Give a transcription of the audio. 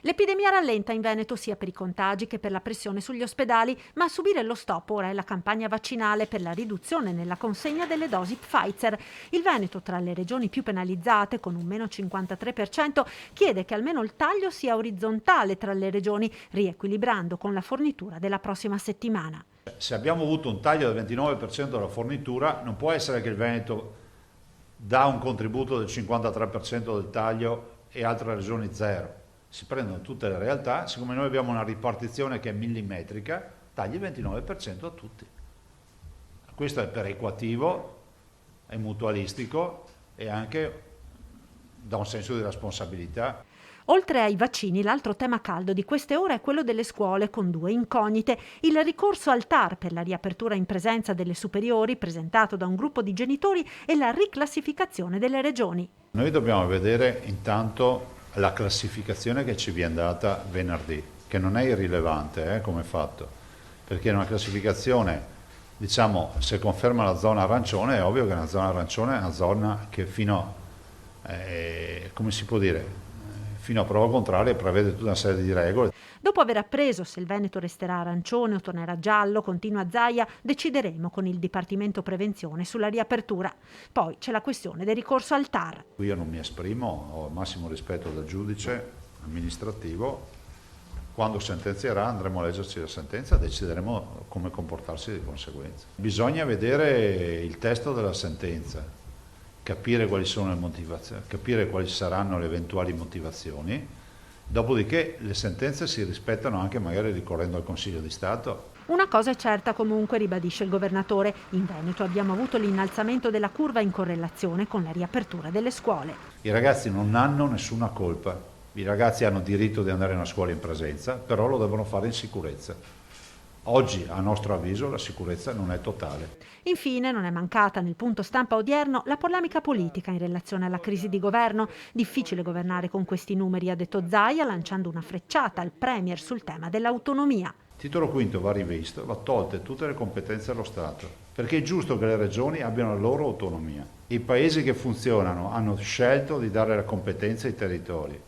L'epidemia rallenta in Veneto sia per i contagi che per la pressione sugli ospedali, ma a subire lo stop ora è la campagna vaccinale per la riduzione nella consegna delle dosi Pfizer. Il Veneto, tra le regioni più penalizzate, con un meno 53%, chiede che almeno il taglio sia orizzontale tra le regioni, riequilibrando con la fornitura della prossima settimana. Se abbiamo avuto un taglio del 29% della fornitura, non può essere che il Veneto dà un contributo del 53% del taglio e altre regioni zero. Si prendono tutte le realtà, siccome noi abbiamo una ripartizione che è millimetrica, tagli il 29% a tutti. Questo è perequativo, è mutualistico e anche dà un senso di responsabilità. Oltre ai vaccini, l'altro tema caldo di queste ore è quello delle scuole, con due incognite: il ricorso al TAR per la riapertura in presenza delle superiori, presentato da un gruppo di genitori, e la riclassificazione delle regioni. Noi dobbiamo vedere intanto la classificazione che ci viene data venerdì, che non è irrilevante come fatto, perché in una classificazione, diciamo, se conferma la zona arancione, è ovvio che una zona arancione è una zona che come si può dire, fino a prova contraria prevede tutta una serie di regole. Dopo aver appreso se il Veneto resterà arancione o tornerà giallo, continua Zaia, decideremo con il Dipartimento Prevenzione sulla riapertura. Poi c'è la questione del ricorso al TAR. Io non mi esprimo, ho il massimo rispetto del giudice amministrativo. Quando sentenzierà andremo a leggerci la sentenza e decideremo come comportarsi di conseguenza. Bisogna vedere il testo della sentenza, capire quali sono le motivazioni, capire quali saranno le eventuali motivazioni, dopodiché le sentenze si rispettano anche magari ricorrendo al Consiglio di Stato. Una cosa è certa comunque, ribadisce il governatore: in Veneto abbiamo avuto l'innalzamento della curva in correlazione con la riapertura delle scuole. I ragazzi non hanno nessuna colpa, i ragazzi hanno diritto di andare a una scuola in presenza, però lo devono fare in sicurezza. Oggi, a nostro avviso, la sicurezza non è totale. Infine, non è mancata nel punto stampa odierno la polemica politica in relazione alla crisi di governo. Difficile governare con questi numeri, ha detto Zaia, lanciando una frecciata al Premier sul tema dell'autonomia. Il titolo quinto va rivisto, va tolte tutte le competenze allo Stato, perché è giusto che le regioni abbiano la loro autonomia. I paesi che funzionano hanno scelto di dare la competenza ai territori.